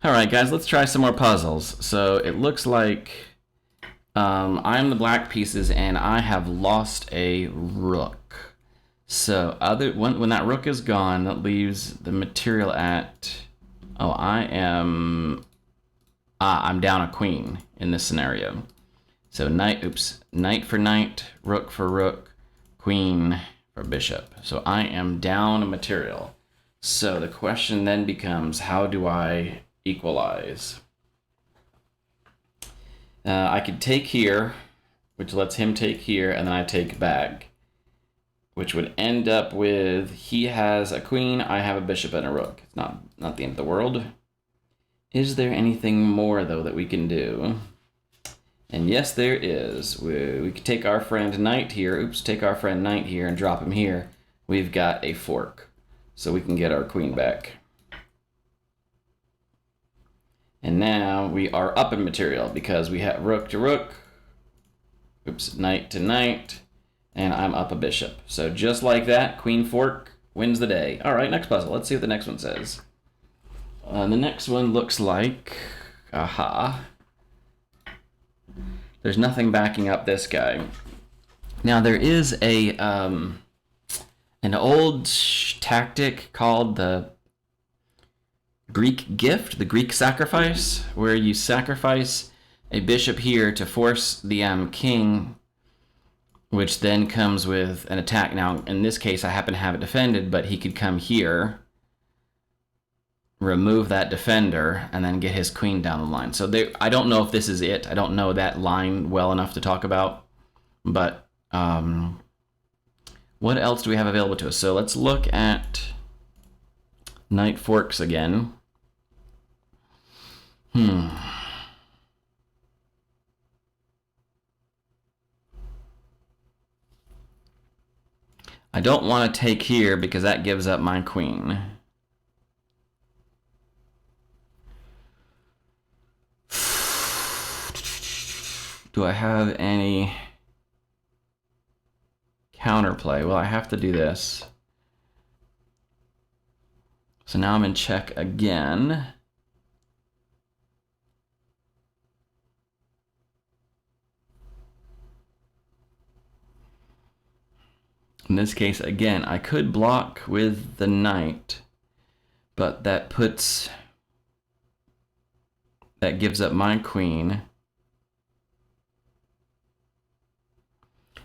Alright guys, let's try some more puzzles. So it looks like I'm the black pieces and I have lost a rook. So when that rook is gone, that leaves the material at... Oh, I'm down a queen in this scenario. So knight for knight, rook for rook, queen for bishop. So I am down a material. So the question then becomes, how do I equalize? I could take here, which lets him take here, and then I take back, which would end up with he has a queen, I have a bishop and a rook. It's not the end of the world. Is there anything more, though, that we can do? And yes, there is. We could take our friend knight here. Take our friend knight here and drop him here. We've got a fork, so we can get our queen back. And now we are up in material because we have rook to rook, knight to knight, and I'm up a bishop. So just like that, queen fork wins the day. All right, next puzzle. Let's see what the next one says. The next one looks like, there's nothing backing up this guy. Now there is an old tactic called the Greek gift, the Greek sacrifice, where you sacrifice a bishop here to force the king, which then comes with an attack. Now, in this case, I happen to have it defended, but he could come here, remove that defender, and then get his queen down the line. So I don't know if this is it. I don't know that line well enough to talk about, but what else do we have available to us? So let's look at knight forks again. I don't want to take here because that gives up my queen. Do I have any counterplay? Well, I have to do this. So now I'm in check again. In this case, again, I could block with the knight, but that gives up my queen.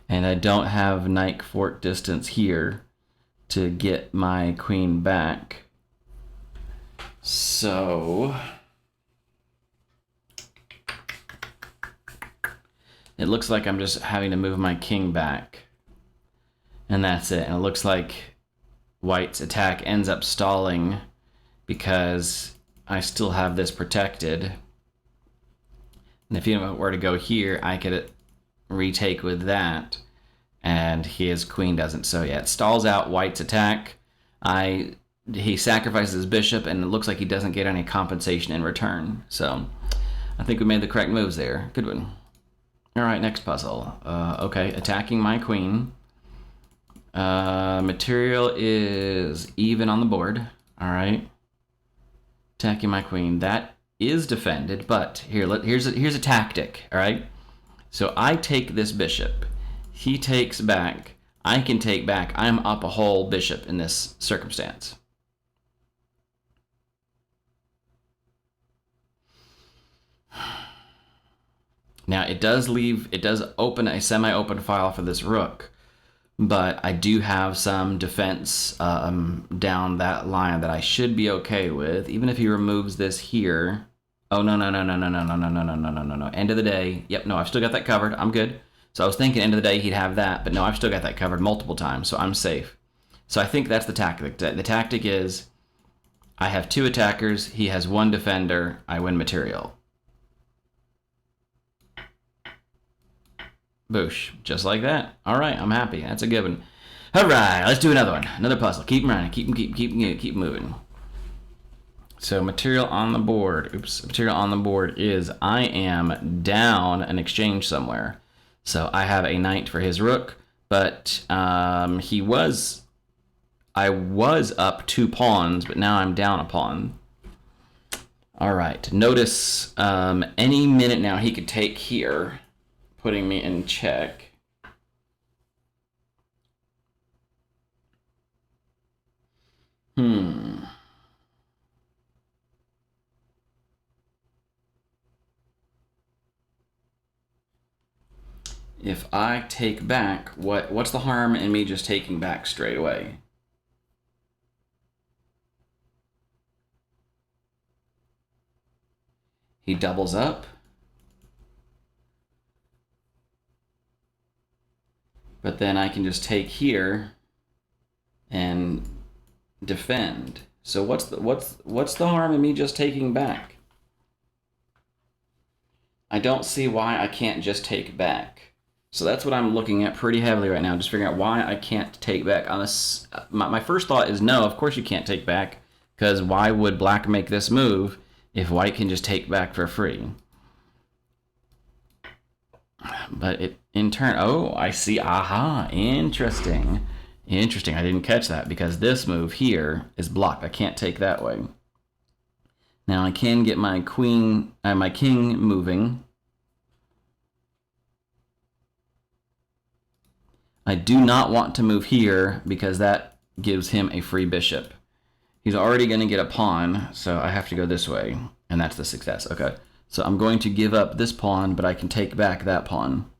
And I don't have knight fork distance here to get my queen back. So it looks like I'm just having to move my king back. And that's it. And it looks like white's attack ends up stalling because I still have this protected. And if he were to go here, I could retake with that, and his queen doesn't. So yeah, it stalls out white's attack. He sacrifices his bishop, and it looks like he doesn't get any compensation in return. So I think we made the correct moves there. Good one. All right, next puzzle. Okay, attacking my queen. Material is even on the board. All right. Attacking my queen. That is defended, but here's a tactic. All right. So I take this bishop. He takes back. I can take back. I'm up a whole bishop in this circumstance. Now it does open a semi-open file for this rook, but I do have some defense down that line that I should be okay with, even if he removes this here. Oh, no. End of the day. Yep, no, I've still got that covered. I'm good. So I was thinking end of the day he'd have that, but no, I've still got that covered multiple times, so I'm safe. So I think that's the tactic. The tactic is I have two attackers, he has one defender, I win material. Boosh. Just like that. All right, I'm happy. That's a good one. All right, let's do another one. Another puzzle. Keep them running. Keep moving. So material on the board. Material on the board is I am down an exchange somewhere. So I have a knight for his rook, but I was up 2 pawns, but now I'm down a pawn. All right. Notice any minute now he could take here, putting me in check. If I take back, what's the harm in me just taking back straight away? He doubles up. But then I can just take here and defend. So what's the harm in me just taking back? I don't see why I can't just take back. So that's what I'm looking at pretty heavily right now, just figuring out why I can't take back. My first thought is no, of course you can't take back, because why would black make this move if white can just take back for free? But it in turn, oh, I see, aha, interesting. Interesting, I didn't catch that, because this move here is blocked. I can't take that way. Now I can get my queen, my king moving. I do not want to move here because that gives him a free bishop. He's already going to get a pawn, so I have to go this way, and that's the success. Okay, so I'm going to give up this pawn, but I can take back that pawn.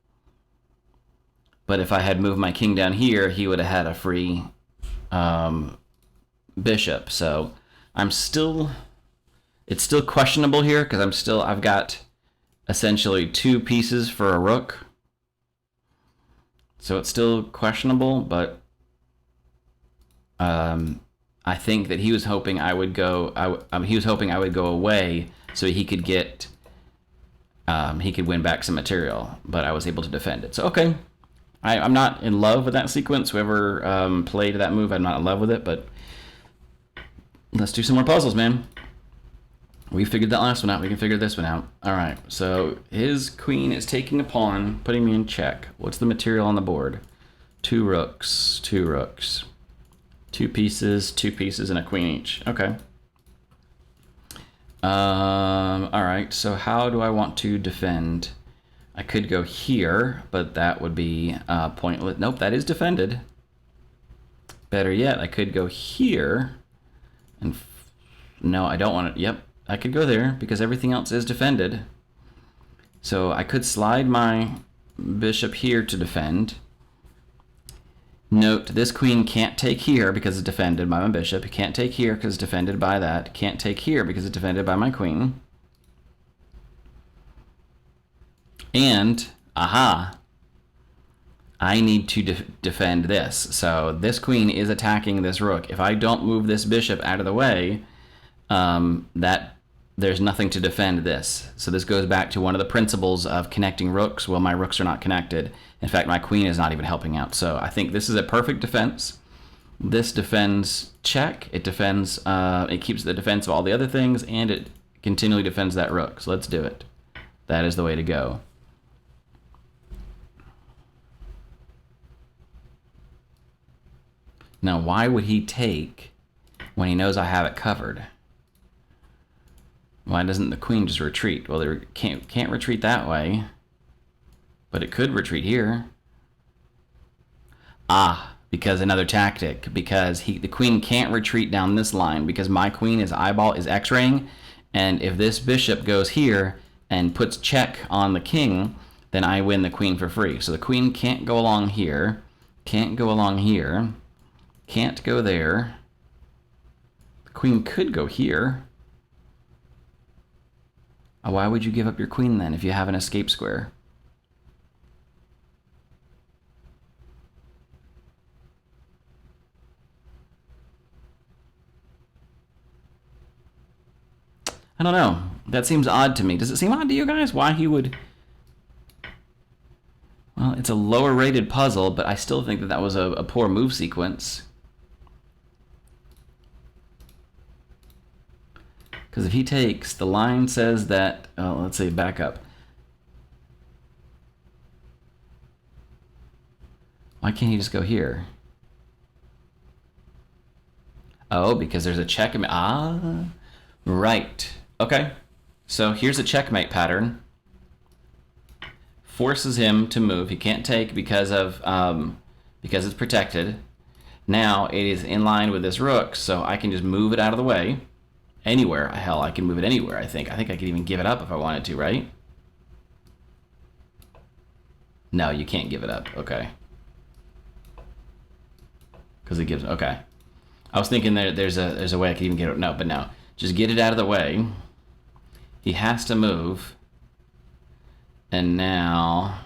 But if I had moved my king down here, he would have had a free bishop. So it's still questionable here because I've got essentially 2 pieces for a rook. So it's still questionable, but I think that he was hoping I would go. He was hoping I would go away so he could get. He could win back some material, but I was able to defend it. So okay, I'm not in love with that sequence. Whoever played that move, I'm not in love with it. But let's do some more puzzles, man. We figured that last one out. We can figure this one out. All right. So his queen is taking a pawn, putting me in check. What's the material on the board? 2 rooks, 2 rooks. 2 pieces, and a queen each. Okay. All right. So how do I want to defend? I could go here, but that would be pointless. Nope, that is defended. Better yet, I could go here. And no, I don't want it. Yep. I could go there because everything else is defended. So I could slide my bishop here to defend. Note, this queen can't take here because it's defended by my bishop. It can't take here because it's defended by that. Can't take here because it's defended by my queen. And, aha, I need to defend this. So this queen is attacking this rook. If I don't move this bishop out of the way, there's nothing to defend this. So this goes back to one of the principles of connecting rooks. Well, my rooks are not connected. In fact, my queen is not even helping out. So I think this is a perfect defense. This defends check. It defends, it keeps the defense of all the other things, and it continually defends that rook. So let's do it. That is the way to go. Now, why would he take when he knows I have it covered? Why doesn't the queen just retreat? Well, it can't retreat that way, but it could retreat here. Ah, because another tactic. Because the queen can't retreat down this line because my queen is X-raying, and if this bishop goes here and puts check on the king, then I win the queen for free. So the queen can't go along here, can't go along here, can't go there. The queen could go here. Why would you give up your queen then if you have an escape square? I don't know. That seems odd to me. Does it seem odd to you guys? Why he would... Well, it's a lower rated puzzle, but I still think that was a poor move sequence. Because if he takes, the line says that, let's say back up. Why can't he just go here? Oh, because there's a check. Ah, right. Okay, so here's a checkmate pattern. Forces him to move. He can't take because it's protected. Now it is in line with this rook, so I can just move it out of the way. Anywhere. Hell, I can move it anywhere, I think. I think I could even give it up if I wanted to, right? No, you can't give it up. Okay. Because it gives... Okay. I was thinking there's a way I could even get it... No, but no. Just get it out of the way. He has to move. And now...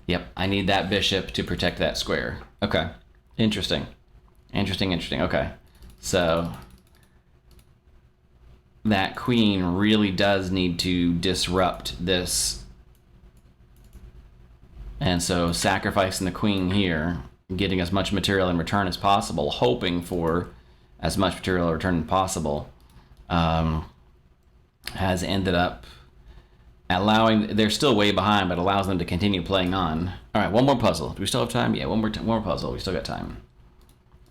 Yep, I need that bishop to protect that square. Okay. Interesting. Interesting. Okay. So... that queen really does need to disrupt this. And so sacrificing the queen here, getting as much material in return as possible, hoping for as much material in return as possible, has ended up allowing... They're still way behind, but allows them to continue playing on. All right, one more puzzle. Do we still have time? Yeah, one more puzzle. We still got time.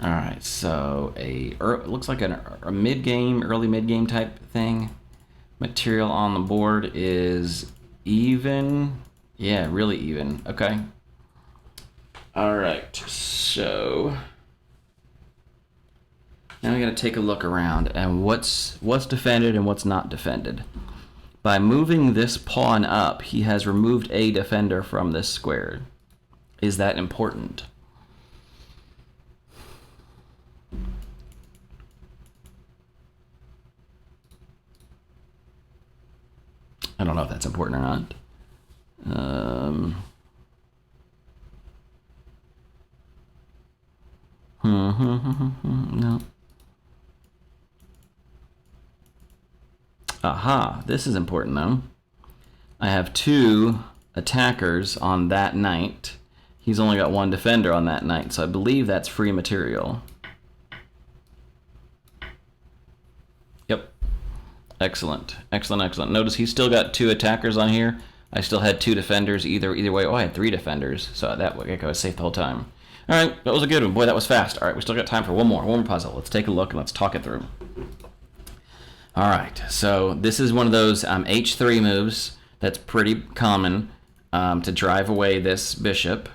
All right, so it looks like a mid-game, early mid-game type thing. Material on the board is even. Yeah, really even. Okay. All right, so now we got to take a look around and what's defended and what's not defended. By moving this pawn up, he has removed a defender from this square. Is that important? I don't know if that's important or not. No. Aha, this is important though. I have 2 attackers on that knight. He's only got 1 defender on that knight, so I believe that's free material. Yep. Excellent. Notice he's still got 2 attackers on here. I still had 2 defenders either way. Oh, I had 3 defenders, so that way I was safe the whole time. All right, that was a good one. Boy, that was fast. All right, we still got time for one more puzzle. Let's take a look and let's talk it through. All right, so this is one of those H3 moves that's pretty common to drive away this bishop.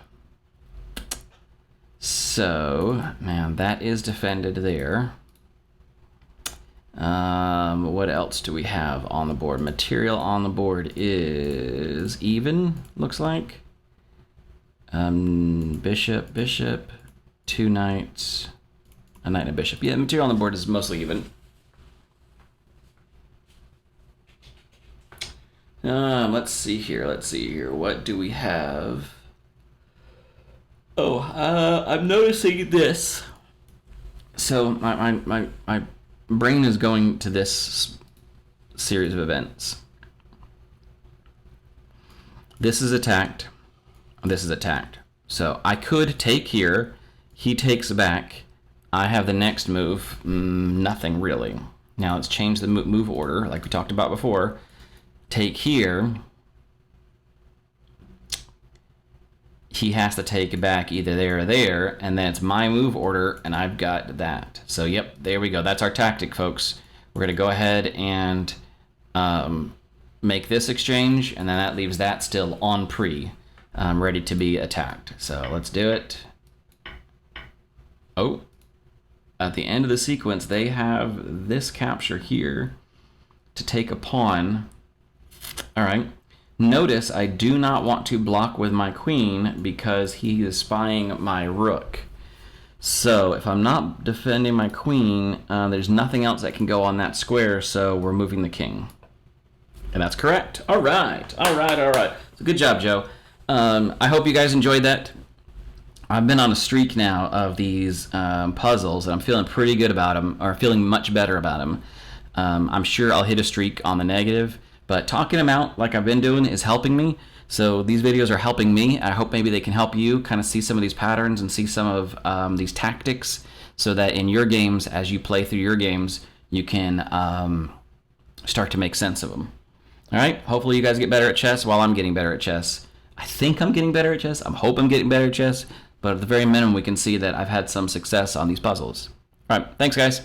So, man, that is defended there. What else do we have on the board? Material on the board is even, looks like. Bishop, 2 knights, a knight and a bishop. Yeah, the material on the board is mostly even. Let's see here. What do we have? Oh, I'm noticing this. So my brain is going to this series of events. This is attacked. This is attacked. So I could take here. He takes back. I have the next move. Nothing really. Now let's change the move order like we talked about before. Take here. He has to take back either there or there, and then it's my move order, and I've got that. So, yep, there we go. That's our tactic, folks. We're going to go ahead and make this exchange, and then that leaves that still on pre, ready to be attacked. So, let's do it. Oh, at the end of the sequence, they have this capture here to take a pawn. All right. Notice I do not want to block with my queen because he is spying my rook. So if I'm not defending my queen, there's nothing else that can go on that square, so we're moving the king. And that's correct. All right. So good job, Joe. I hope you guys enjoyed that. I've been on a streak now of these puzzles, and I'm feeling pretty good about them, or feeling much better about them. I'm sure I'll hit a streak on the negative. But talking them out like I've been doing is helping me. So these videos are helping me. I hope maybe they can help you kind of see some of these patterns and see some of these tactics so that in your games, as you play through your games, you can start to make sense of them. All right? Hopefully you guys get better at chess while I'm getting better at chess. I think I'm getting better at chess. I hope I'm getting better at chess. But at the very minimum, we can see that I've had some success on these puzzles. All right, thanks, guys.